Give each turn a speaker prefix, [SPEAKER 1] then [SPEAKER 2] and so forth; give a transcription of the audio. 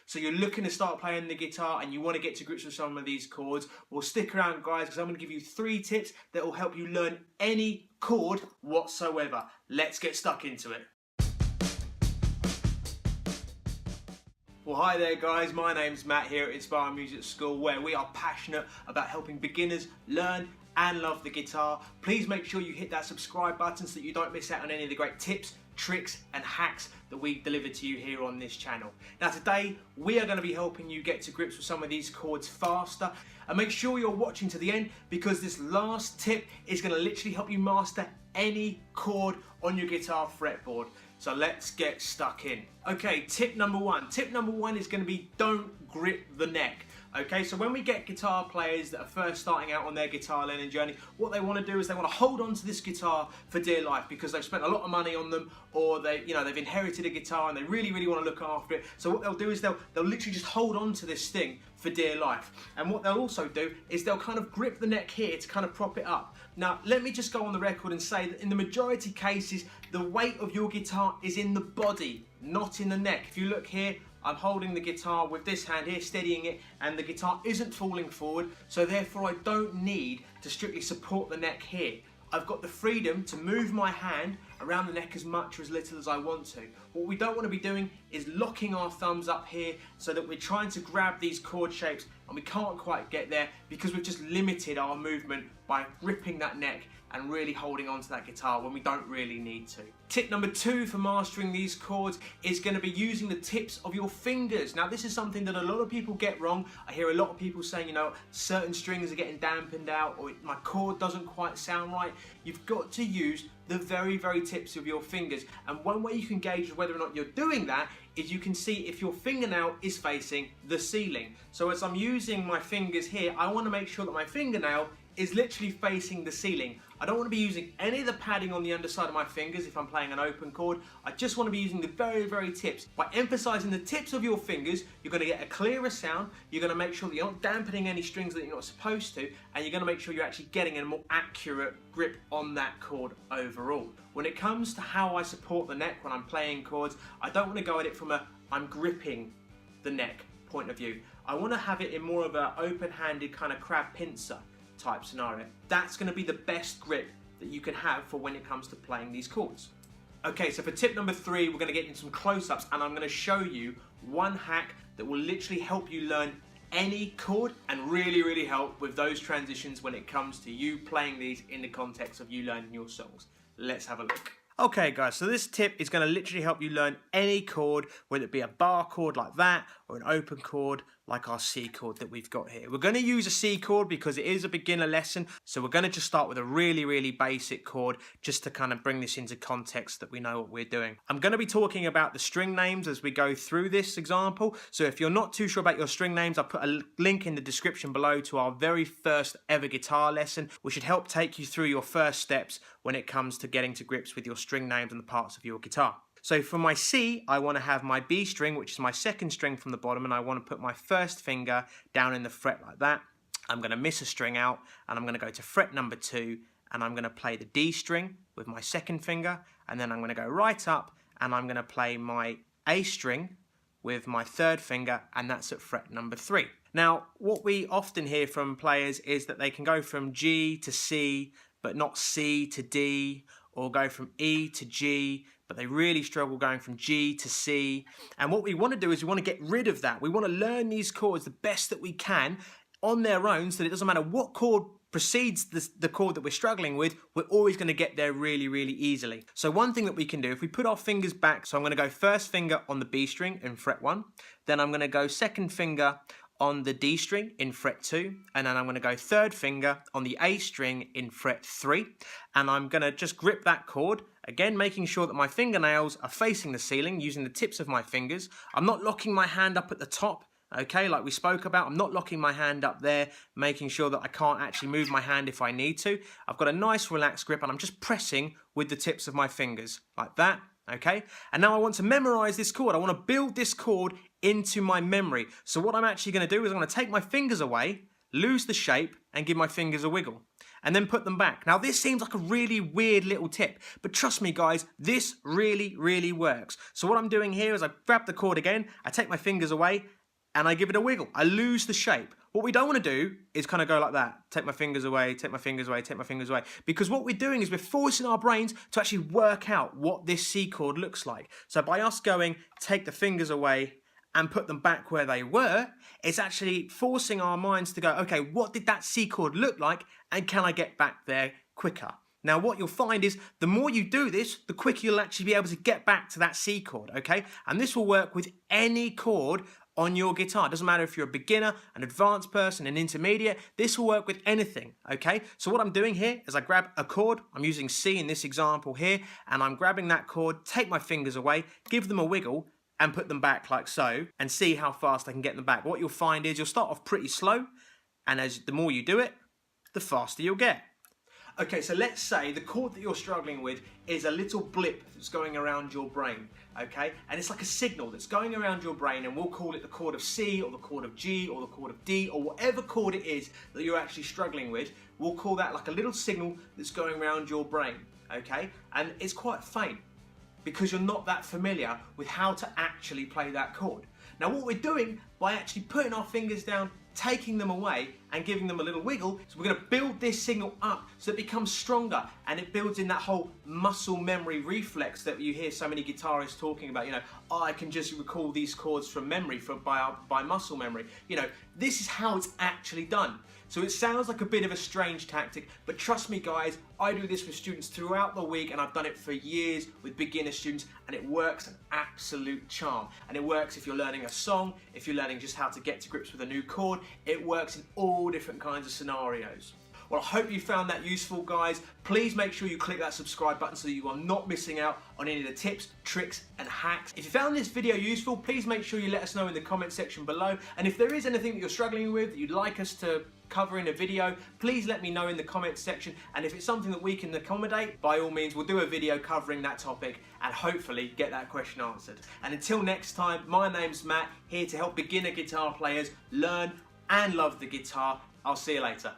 [SPEAKER 1] so you're looking to start playing the guitar and you want to get to grips with some of these chords, well, stick around, guys, because I'm going to give you 3 tips that will help you learn any chord whatsoever. Let's get stuck into it. Well, hi there guys, my name's Matt here at Inspire Music School, where we are passionate about helping beginners learn and love the guitar. Please make sure you hit that subscribe button so that you don't miss out on any of the great tips, tricks and hacks that we deliver to you here on this channel. Now today we are going to be helping you get to grips with some of these chords faster, and make sure you're watching to the end, because this last tip is going to literally help you master any chord on your guitar fretboard. So let's get stuck in. Okay, tip number one. Tip number one is going to be don't grip the neck. Okay, so when we get guitar players that are first starting out on their guitar learning journey, what they want to do is they want to hold on to this guitar for dear life because they've spent a lot of money on them, or they've inherited a guitar and they really want to look after it. So what they'll do is they'll literally just hold on to this thing for dear life. And what they'll also do is they'll kind of grip the neck here to kind of prop it up. Now, let me just go on the record and say that in the majority cases, the weight of your guitar is in the body, not in the neck. If you look here, I'm holding the guitar with this hand here, steadying it, and the guitar isn't falling forward, so therefore I don't need to strictly support the neck here. I've got the freedom to move my hand around the neck as much or as little as I want to. What we don't want to be doing is locking our thumbs up here so that we're trying to grab these chord shapes and we can't quite get there because we've just limited our movement by gripping that neck and really holding on to that guitar when we don't really need to. Tip number 2 for mastering these chords is going to be using the tips of your fingers. Now this is something that a lot of people get wrong. I hear a lot of people saying, certain strings are getting dampened out, or my chord doesn't quite sound right. You've got to use the very tips of your fingers, and one way you can gauge whether or not you're doing that is you can see if your fingernail is facing the ceiling. So as I'm using my fingers here, I want to make sure that my fingernail is literally facing the ceiling. I don't want to be using any of the padding on the underside of my fingers if I'm playing an open chord. I just want to be using the very tips. By emphasizing the tips of your fingers, you're going to get a clearer sound, you're going to make sure that you're not dampening any strings that you're not supposed to, and you're going to make sure you're actually getting a more accurate grip on that chord overall. When it comes to how I support the neck when I'm playing chords, I don't want to go at it from a I'm gripping the neck point of view. I want to have it in more of an open-handed kind of crab pincer type scenario. That's going to be the best grip that you can have for when it comes to playing these chords. Okay, so for tip number 3, we're going to get into some close-ups, and I'm going to show you one hack that will literally help you learn any chord and really help with those transitions when it comes to you playing these in the context of you learning your songs. Let's have a look. Okay guys, so this tip is going to literally help you learn any chord, whether it be a bar chord like that or an open chord like our C chord that we've got here. We're going to use a C chord because it is a beginner lesson, so we're going to just start with a really basic chord just to kind of bring this into context that we know what we're doing. I'm going to be talking about the string names as we go through this example, so if you're not too sure about your string names, I'll put a link in the description below to our very first ever guitar lesson, which should help take you through your first steps when it comes to getting to grips with your string names and the parts of your guitar. So for my C, I want to have my B string, which is my second string from the bottom, and I want to put my first finger down in the fret like that. I'm going to miss a string out, and I'm going to go to fret number 2, and I'm going to play the D string with my second finger, and then I'm going to go right up, and I'm going to play my A string with my third finger, and that's at fret number 3. Now, what we often hear from players is that they can go from G to C, but not C to D, or go from E to G, but they really struggle going from G to C. And what we want to do is we want to get rid of that. We want to learn these chords the best that we can on their own, so that it doesn't matter what chord precedes the chord that we're struggling with, we're always going to get there really easily. So one thing that we can do, if we put our fingers back, so I'm going to go first finger on the B string in fret 1, then I'm going to go second finger on the D string in fret 2, and then I'm going to go third finger on the A string in fret 3, and I'm going to just grip that chord, again making sure that my fingernails are facing the ceiling using the tips of my fingers. I'm not locking my hand up at the top, okay, like we spoke about. I'm not locking my hand up there, making sure that I can't actually move my hand if I need to. I've got a nice relaxed grip, and I'm just pressing with the tips of my fingers like that. Okay, and now I want to memorize this chord. I want to build this chord into my memory. So what I'm actually going to do is I'm going to take my fingers away, lose the shape and give my fingers a wiggle, and then put them back. Now this seems like a really weird little tip, but trust me guys, this really works. So what I'm doing here is I grab the chord again, I take my fingers away, and I give it a wiggle. I lose the shape. What we don't want to do is kind of go like that. Take my fingers away, take my fingers away, take my fingers away. Because what we're doing is we're forcing our brains to actually work out what this C chord looks like. So by us going, take the fingers away and put them back where they were, it's actually forcing our minds to go, okay, what did that C chord look like? And can I get back there quicker? Now what you'll find is the more you do this, the quicker you'll actually be able to get back to that C chord, okay? And this will work with any chord on your guitar. It doesn't matter if you're a beginner, an advanced person, an intermediate, this will work with anything, okay? So what I'm doing here is I grab a chord, I'm using C in this example here, and I'm grabbing that chord, take my fingers away, give them a wiggle, and put them back like so, and see how fast I can get them back. What you'll find is you'll start off pretty slow, and the more you do it, the faster you'll get. Okay, so let's say the chord that you're struggling with is a little blip that's going around your brain, okay? And it's like a signal that's going around your brain, and we'll call it the chord of C or the chord of G or the chord of D or whatever chord it is that you're actually struggling with. We'll call that like a little signal that's going around your brain, okay? And it's quite faint because you're not that familiar with how to actually play that chord. Now what we're doing by actually putting our fingers down, taking them away and giving them a little wiggle, so we're going to build this signal up so it becomes stronger, and it builds in that whole muscle memory reflex that you hear so many guitarists talking about. You know, oh, I can just recall these chords from memory, by muscle memory. You know, this is how it's actually done. So it sounds like a bit of a strange tactic, but trust me guys, I do this with students throughout the week, and I've done it for years with beginner students, and it works an absolute charm. And it works if you're learning a song, if you're learning just how to get to grips with a new chord. It works in all different kinds of scenarios. Well, I hope you found that useful, guys. Please make sure you click that subscribe button so that you are not missing out on any of the tips, tricks, and hacks. If you found this video useful, please make sure you let us know in the comment section below. And if there is anything that you're struggling with that you'd like us to cover in a video, please let me know in the comment section. And if it's something that we can accommodate, by all means, we'll do a video covering that topic and hopefully get that question answered. And until next time, my name's Matt, here to help beginner guitar players learn and love the guitar. I'll see you later.